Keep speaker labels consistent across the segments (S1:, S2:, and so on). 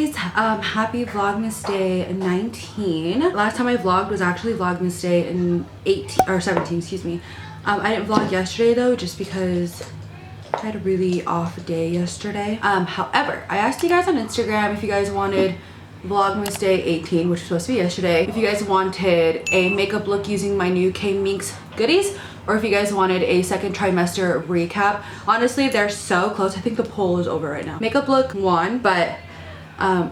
S1: guys, happy Vlogmas Day 19. Last time I vlogged was actually Vlogmas Day in 18 or 17, excuse me. I didn't vlog yesterday though, just because I had a really off day yesterday. However, I asked you guys on Instagram if you guys wanted Vlogmas Day 18, which was supposed to be yesterday, if you guys wanted a makeup look using my new KMYNX goodies, or if you guys wanted a second trimester recap. Honestly, they're so close. I think the poll is over right now. Makeup look won, but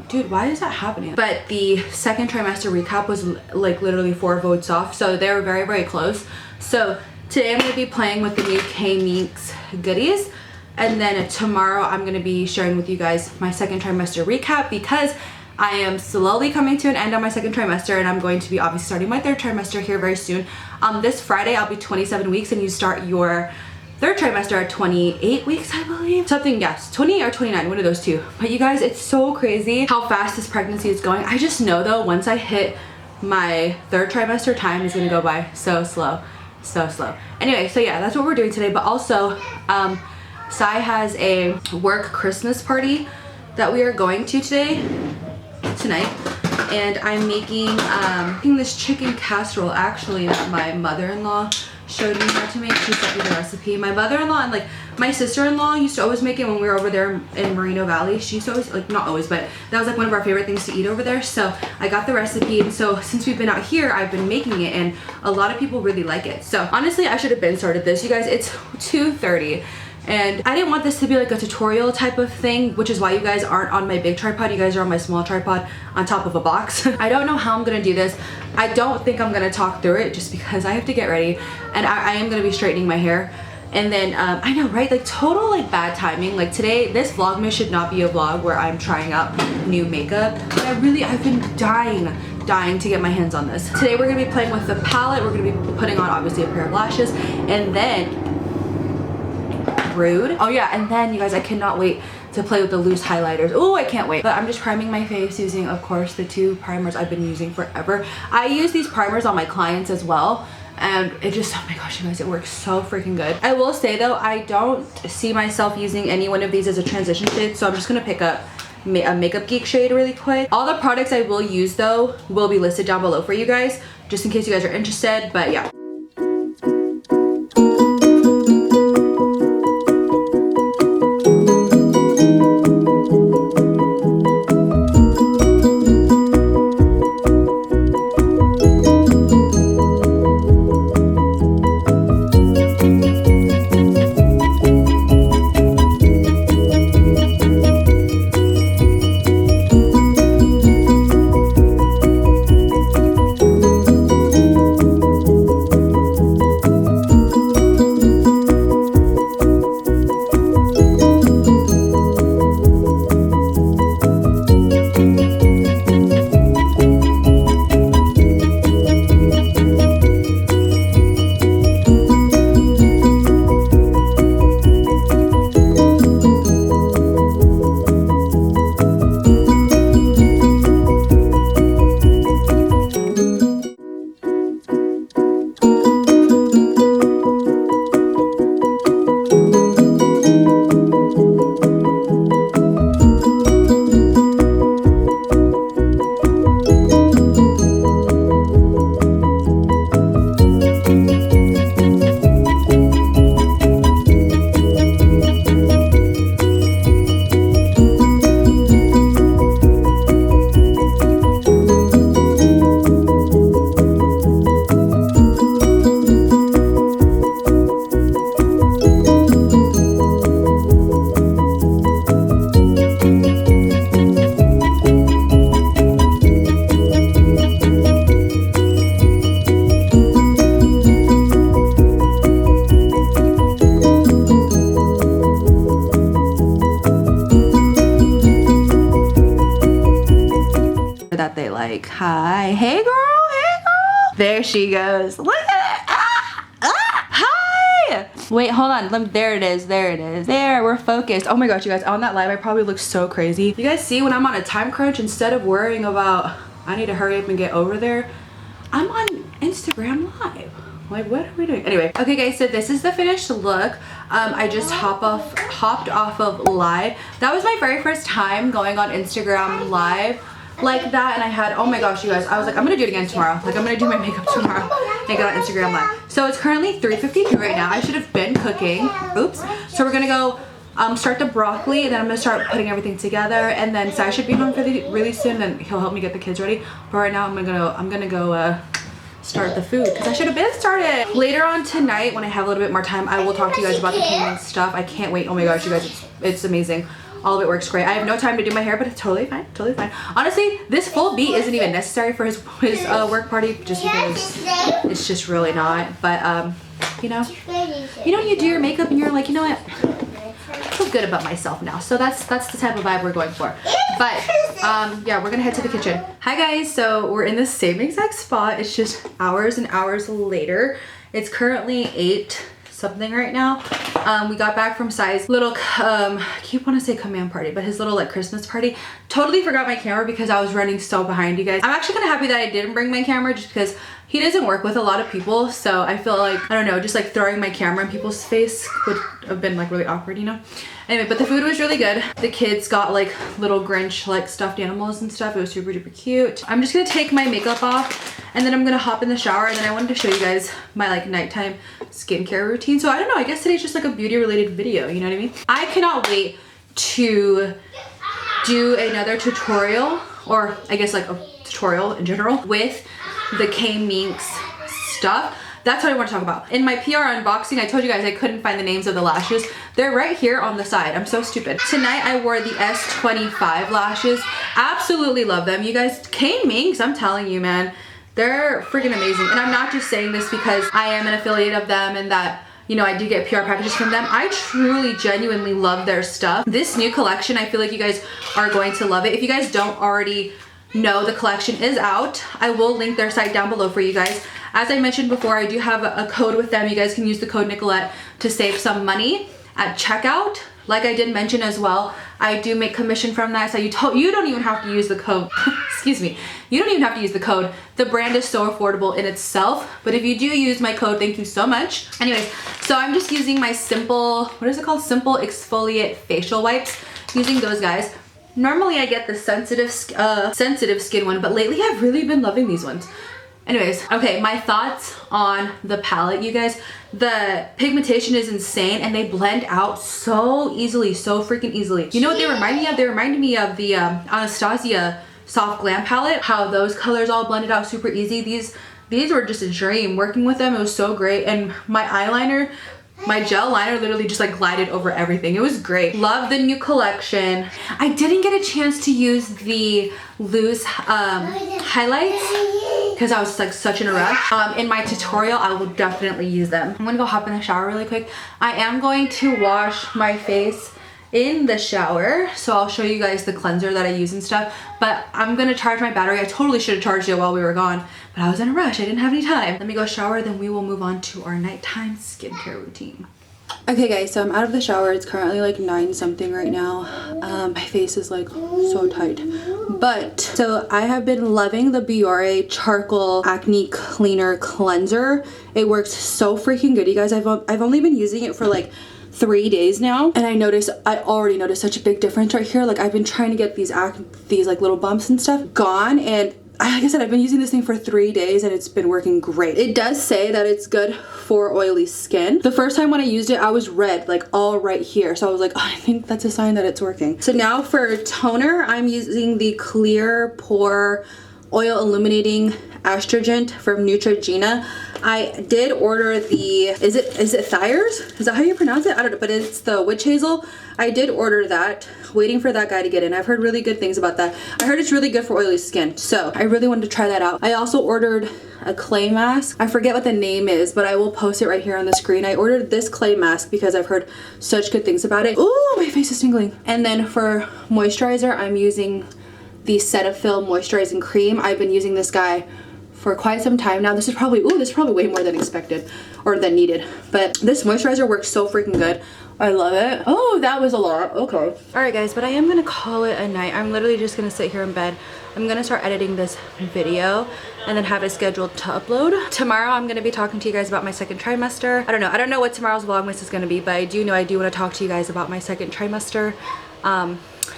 S1: dude, why is that happening? But the second trimester recap was like literally 4 votes off, so they were very, very close. So today I'm going to be playing with the new KMYNX goodies, and then tomorrow I'm going to be sharing with you guys my second trimester recap, because I am slowly coming to an end on my second trimester, and I'm going to be obviously starting my third trimester here very soon. This Friday I'll be 27 weeks, and you start your third trimester at 28 weeks, I believe. Something, yes, 20 or 29, one of those two. But you guys, it's so crazy how fast this pregnancy is going. I just know though, once I hit my third trimester, time is gonna go by so slow, so slow. Anyway, so yeah, that's what we're doing today. But also, Sai has a work Christmas party that we are going to tonight, and I'm making this chicken casserole actually that my mother-in-law showed me how to make. She sent me the recipe. My mother-in-law and like my sister-in-law used to always make it when we were over there in Moreno Valley. She used to always, like, not always, but that was like one of our favorite things to eat over there. So I got the recipe, and so since we've been out here, I've been making it, and a lot of people really like it. So honestly, I should have been started this. You guys, it's 2:30. And I didn't want this to be like a tutorial type of thing, which is why you guys aren't on my big tripod. You guys are on my small tripod on top of a box. I don't know how I'm gonna do this. I don't think I'm gonna talk through it just because I have to get ready, and I am gonna be straightening my hair. And then I know, right? Like total like bad timing. Like today, this Vlogmas should not be a vlog where I'm trying out new makeup. But I've been dying to get my hands on this. Today we're gonna be playing with the palette. We're gonna be putting on obviously a pair of lashes, and then rude. Oh yeah, and then you guys, I cannot wait to play with the loose highlighters. Oh, I can't wait. But I'm just priming my face using, of course, the 2 primers I've been using forever. I use these primers on my clients as well, and it just, oh my gosh, you guys, it works so freaking good. I will say though, I don't see myself using any one of these as a transition shade, so I'm just gonna pick up a Makeup Geek shade really quick. All the products I will use though will be listed down below for you guys, just in case you guys are interested. But yeah. That they like. Hi, hey girl, hey girl. There she goes. Look at it. Hi. Wait, hold on. There it is. There it is. There, we're focused. Oh my gosh, you guys, on that live, I probably look so crazy. You guys see when I'm on a time crunch, instead of worrying about I need to hurry up and get over there, I'm on Instagram Live. Like, what are we doing? Anyway, okay guys, so this is the finished look. I just hopped off of live. That was my very first time going on Instagram live like that, and I had, oh my gosh you guys, I was like, I'm gonna do it again tomorrow. Like, I'm gonna do my makeup tomorrow and get on Instagram live. So it's currently 3:52 right now. I should have been cooking. Oops. So we're gonna go start the broccoli, and then I'm gonna start putting everything together, and then Sai should be home really soon, and he'll help me get the kids ready. But right now I'm gonna go start the food, because I should have been started. Later on tonight, when I have a little bit more time, I will talk to you guys about the KMYNX stuff. I can't wait. Oh my gosh you guys, it's amazing. All of it works great. I have no time to do my hair, but it's totally fine, totally fine. Honestly, this full beat isn't even necessary for his work party, just because it's just really not. But you know when you do your makeup and you're like, you know what, I feel good about myself now. So that's the type of vibe we're going for. But yeah, we're gonna head to the kitchen. Hi guys, so we're in the same exact spot. It's just hours and hours later. It's currently 8 something right now. We got back from Sai's little I keep want to say command party, but his little like Christmas party. Totally forgot my camera because I was running so behind, you guys. I'm actually kind of happy that I didn't bring my camera, just because he doesn't work with a lot of people, so I feel like, I don't know, just like throwing my camera in people's face would have been like really awkward, you know. Anyway, but the food was really good. The kids got like little Grinch like stuffed animals and stuff. It was super duper cute. I'm just gonna take my makeup off, and then I'm gonna hop in the shower, and then I wanted to show you guys my like nighttime skincare routine. So I don't know, I guess today's just like a beauty related video, you know what I mean? I cannot wait to do another tutorial, or I guess like a tutorial in general, with the KMYNX stuff. That's what I want to talk about. In my PR unboxing, I told you guys I couldn't find the names of the lashes. They're right here on the side. I'm so stupid. Tonight I wore the S25 lashes. Absolutely love them. You guys, KMYNX, I'm telling you, man, they're freaking amazing. And I'm not just saying this because I am an affiliate of them and that, you know, I do get PR packages from them. I truly, genuinely love their stuff. This new collection, I feel like you guys are going to love it. If you guys don't already know, the collection is out. I will link their site down below for you guys. As I mentioned before, I do have a code with them. You guys can use the code Nicolette to save some money at checkout. Like I did mention as well, I do make commission from that, so you don't even have to use the code. Excuse me. You don't even have to use the code. The brand is so affordable in itself, but if you do use my code, thank you so much. Anyways, so I'm just using my simple, what is it called? Simple Exfoliate Facial Wipes. Using those guys. Normally I get the sensitive skin one, but lately I've really been loving these ones. Anyways, okay, my thoughts on the palette, you guys. The pigmentation is insane, and they blend out so easily, so freaking easily. You know what they remind me of? They reminded me of the Anastasia Soft Glam palette. How those colors all blended out super easy. These were just a dream. Working with them, it was so great. And my eyeliner, my gel liner literally just like glided over everything. It was great. Love the new collection. I didn't get a chance to use the loose highlights because I was like such in a rush. In my tutorial, I will definitely use them. I'm gonna go hop in the shower really quick. I am going to wash my face in the shower, so I'll show you guys the cleanser that I use and stuff, but I'm gonna charge my battery. I totally should have charged it while we were gone, but I was in a rush. I didn't have any time. Let me go shower, then we will move on to our nighttime skincare routine. Okay guys, so I'm out of the shower. It's currently like 9 something right now. My face is like so tight. But so I have been loving the Biore Charcoal Acne Cleaner Cleanser. It works so freaking good, you guys. I've only been using it for like 3 days now, and I already noticed such a big difference right here. Like I've been trying to get these like little bumps and stuff gone, and like I said, I've been using this thing for 3 days and it's been working great. It does say that it's good for oily skin. The first time when I used it, I was red, like all right here. So I was like, oh, I think that's a sign that it's working. So now for toner, I'm using the Clear Pore Oil Illuminating Astringent from Neutrogena. I did order the, is it Thyers? Is that how you pronounce it? I don't know, but it's the witch hazel. I did order that, waiting for that guy to get in. I've heard really good things about that. I heard it's really good for oily skin, so I really wanted to try that out. I also ordered a clay mask. I forget what the name is, but I will post it right here on the screen. I ordered this clay mask because I've heard such good things about it. Ooh, my face is tingling. And then for moisturizer, I'm using the Cetaphil Moisturizing Cream. I've been using this guy for quite some time now. This is probably way more than expected or than needed. But this moisturizer works so freaking good. I love it. Oh, that was a lot. Okay. All right, guys, but I am gonna call it a night. I'm literally just gonna sit here in bed. I'm gonna start editing this video and then have it scheduled to upload. Tomorrow, I'm gonna be talking to you guys about my second trimester. I don't know what tomorrow's Vlogmas is gonna be, but I do know I do wanna talk to you guys about my second trimester.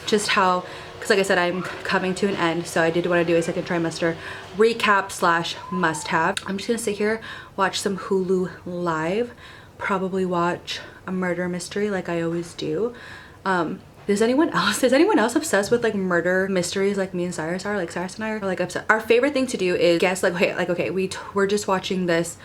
S1: Just how, because like I said, I'm coming to an end, so I did want to do a second trimester recap slash must have. I'm just gonna sit here, watch some Hulu Live, probably watch a murder mystery like I always do. Is anyone else obsessed with like murder mysteries like me and Cyrus are? Like Cyrus and I are like obsessed. Our favorite thing to do is guess, like okay, we're just watching this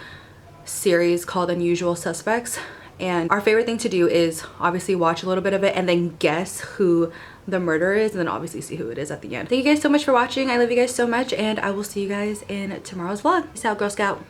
S1: series called Unusual Suspects, and our favorite thing to do is obviously watch a little bit of it and then guess who the murderer is, and then obviously see who it is at the end. Thank you guys so much for watching. I love you guys so much, and I will see you guys in tomorrow's vlog. Peace out, Girl Scout.